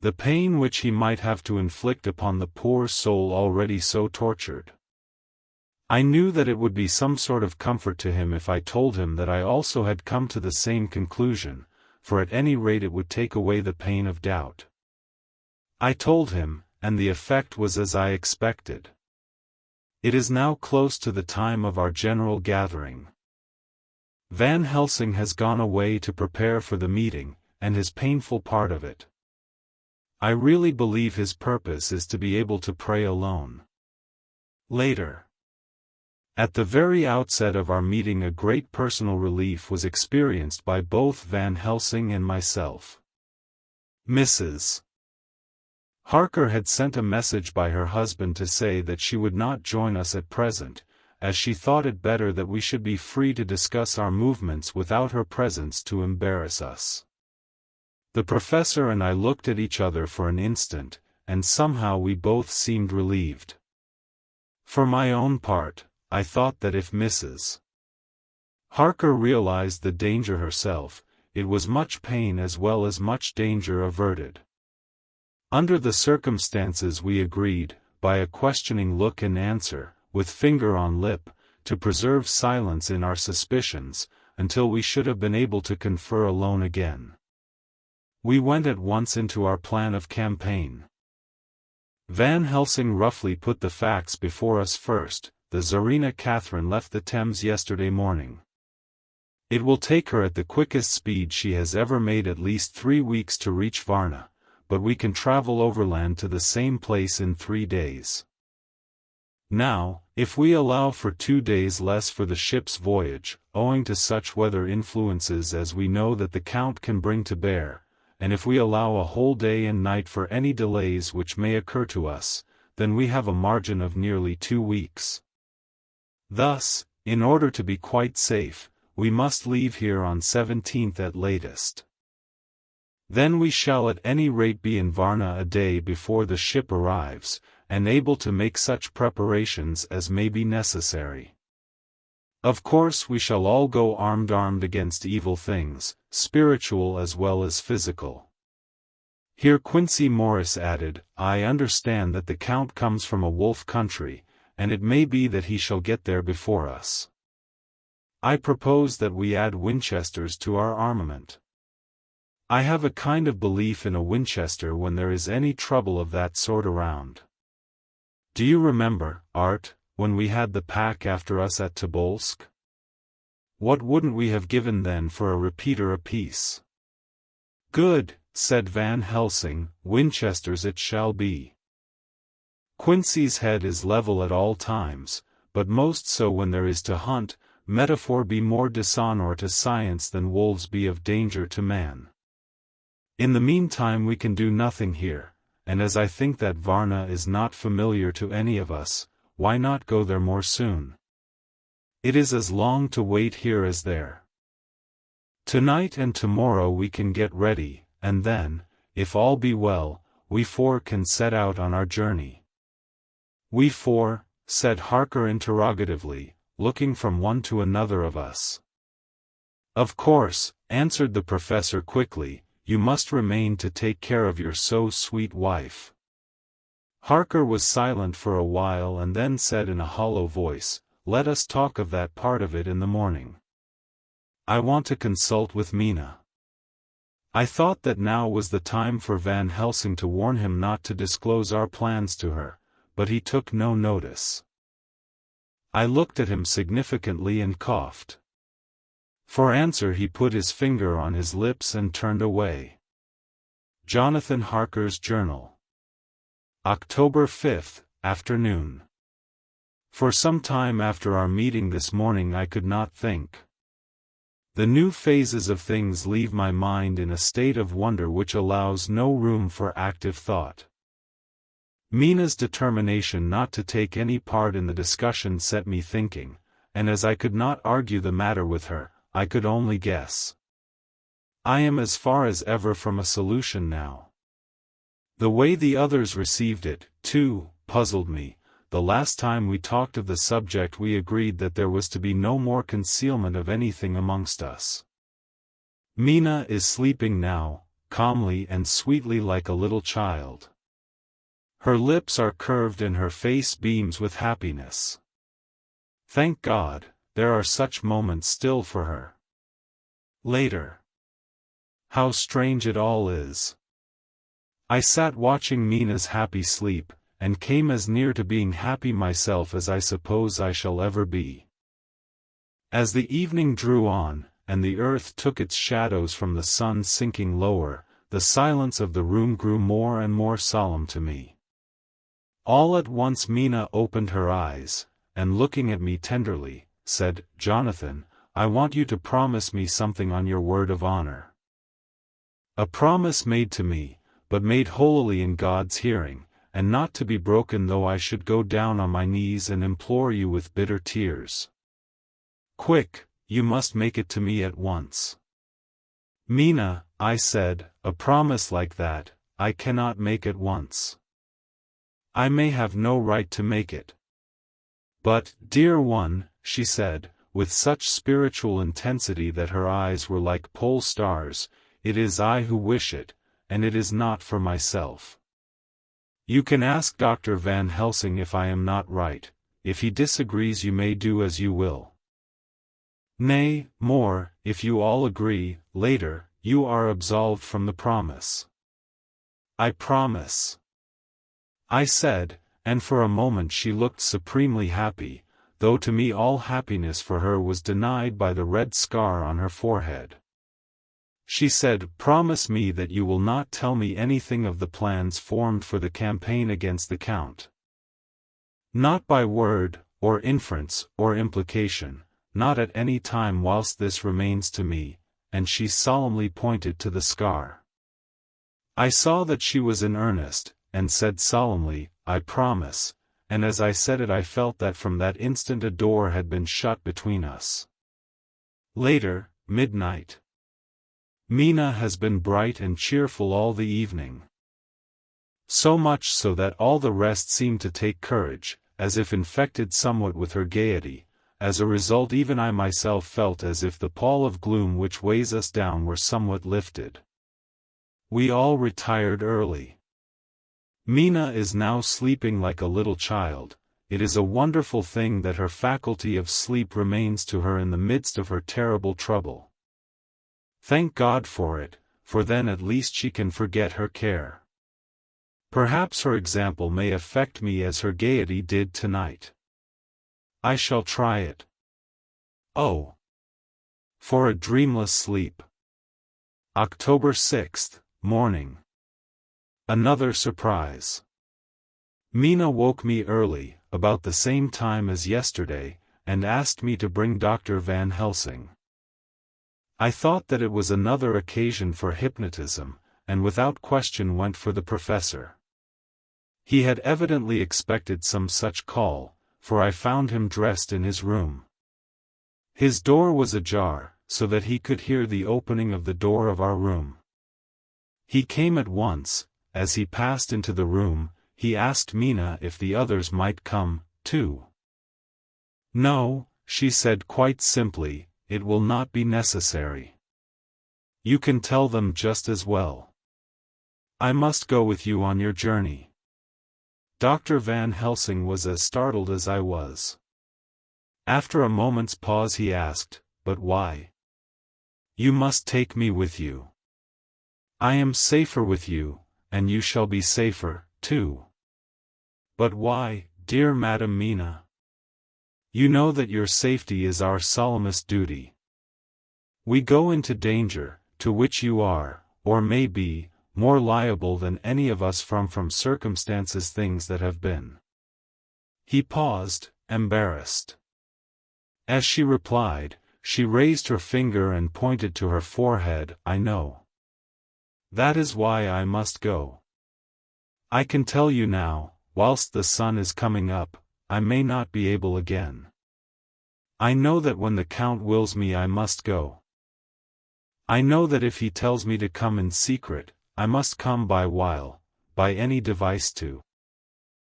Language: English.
the pain which he might have to inflict upon the poor soul already so tortured. I knew that it would be some sort of comfort to him if I told him that I also had come to the same conclusion, for at any rate it would take away the pain of doubt. I told him, and the effect was as I expected. It is now close to the time of our general gathering. Van Helsing has gone away to prepare for the meeting, and his painful part of it. I really believe his purpose is to be able to pray alone. Later. At the very outset of our meeting, a great personal relief was experienced by both Van Helsing and myself. Mrs. Harker had sent a message by her husband to say that she would not join us at present, as she thought it better that we should be free to discuss our movements without her presence to embarrass us. The professor and I looked at each other for an instant, and somehow we both seemed relieved. For my own part, I thought that if Mrs. Harker realized the danger herself, it was much pain as well as much danger averted. Under the circumstances we agreed, by a questioning look and answer, with finger on lip, to preserve silence in our suspicions, until we should have been able to confer alone again. We went at once into our plan of campaign. Van Helsing roughly put the facts before us first. The Tsarina Catherine left the Thames yesterday morning. It will take her at the quickest speed she has ever made at least 3 weeks to reach Varna, but we can travel overland to the same place in 3 days. Now, if we allow for 2 days less for the ship's voyage, owing to such weather influences as we know that the Count can bring to bear, and if we allow a whole day and night for any delays which may occur to us, then we have a margin of nearly 2 weeks. Thus, in order to be quite safe, we must leave here on 17th at latest. Then we shall at any rate be in Varna a day before the ship arrives, and able to make such preparations as may be necessary. Of course we shall all go armed against evil things, spiritual as well as physical. Here Quincey Morris added, I understand that the Count comes from a wolf country, and it may be that he shall get there before us. I propose that we add Winchesters to our armament. I have a kind of belief in a Winchester when there is any trouble of that sort around. Do you remember, Art, when we had the pack after us at Tobolsk? What wouldn't we have given then for a repeater apiece? Good, said Van Helsing, Winchesters it shall be. Quincey's head is level at all times, but most so when there is to hunt, metaphor be more dishonor to science than wolves be of danger to man. In the meantime we can do nothing here, and as I think that Varna is not familiar to any of us, why not go there more soon? It is as long to wait here as there. Tonight and tomorrow we can get ready, and then, if all be well, we 4 can set out on our journey. We 4, said Harker interrogatively, looking from one to another of us. Of course, answered the professor quickly, you must remain to take care of your so sweet wife. Harker was silent for a while and then said in a hollow voice, let us talk of that part of it in the morning. I want to consult with Mina. I thought that now was the time for Van Helsing to warn him not to disclose our plans to her, but he took no notice. I looked at him significantly and coughed. For answer he put his finger on his lips and turned away. Jonathan Harker's Journal. October 5th, afternoon. For some time after our meeting this morning I could not think. The new phases of things leave my mind in a state of wonder which allows no room for active thought. Mina's determination not to take any part in the discussion set me thinking, and as I could not argue the matter with her, I could only guess. I am as far as ever from a solution now. The way the others received it, too, puzzled me. The last time we talked of the subject we agreed that there was to be no more concealment of anything amongst us. Mina is sleeping now, calmly and sweetly like a little child. Her lips are curved and her face beams with happiness. Thank God, there are such moments still for her. Later. How strange it all is. I sat watching Mina's happy sleep, and came as near to being happy myself as I suppose I shall ever be. As the evening drew on, and the earth took its shadows from the sun sinking lower, the silence of the room grew more and more solemn to me. All at once Mina opened her eyes, and looking at me tenderly, said, "Jonathan, I want you to promise me something on your word of honor." A promise made to me, but made holily in God's hearing, and not to be broken though I should go down on my knees and implore you with bitter tears. Quick, you must make it to me at once. Mina, I said, a promise like that, I cannot make at once. I may have no right to make it. But, dear one, she said, with such spiritual intensity that her eyes were like pole stars, it is I who wish it, and it is not for myself. You can ask Dr. Van Helsing if I am not right. If he disagrees you may do as you will. Nay, more, if you all agree, later, you are absolved from the promise. I promise. I said, and for a moment she looked supremely happy, though to me all happiness for her was denied by the red scar on her forehead. She said, "Promise me that you will not tell me anything of the plans formed for the campaign against the Count. Not by word, or inference, or implication, not at any time whilst this remains to me," and she solemnly pointed to the scar. I saw that she was in earnest, and said solemnly, "I promise," and as I said it I felt that from that instant a door had been shut between us. Later, midnight. Mina has been bright and cheerful all the evening. So much so that all the rest seemed to take courage, as if infected somewhat with her gaiety. As a result even I myself felt as if the pall of gloom which weighs us down were somewhat lifted. We all retired early. Mina is now sleeping like a little child. It is a wonderful thing that her faculty of sleep remains to her in the midst of her terrible trouble. Thank God for it, for then at least she can forget her care. Perhaps her example may affect me as her gaiety did tonight. I shall try it. Oh! For a dreamless sleep. October 6th, morning. Another surprise. Mina woke me early, about the same time as yesterday, and asked me to bring Dr. Van Helsing. I thought that it was another occasion for hypnotism, and without question went for the professor. He had evidently expected some such call, for I found him dressed in his room. His door was ajar, so that he could hear the opening of the door of our room. He came at once. As he passed into the room, he asked Mina if the others might come, too. "No," she said quite simply, "it will not be necessary. You can tell them just as well. I must go with you on your journey." Dr. Van Helsing was as startled as I was. After a moment's pause he asked, "But why? You must take me with you. I am safer with you, and you shall be safer, too." "But why, dear Madam Mina? You know that your safety is our solemnest duty. We go into danger, to which you are, or may be, more liable than any of us from circumstances things that have been." He paused, embarrassed. As she replied, she raised her finger and pointed to her forehead. "I know. That is why I must go. I can tell you now, whilst the sun is coming up, I may not be able again. I know that when the Count wills me I must go. I know that if he tells me to come in secret, I must come by any device to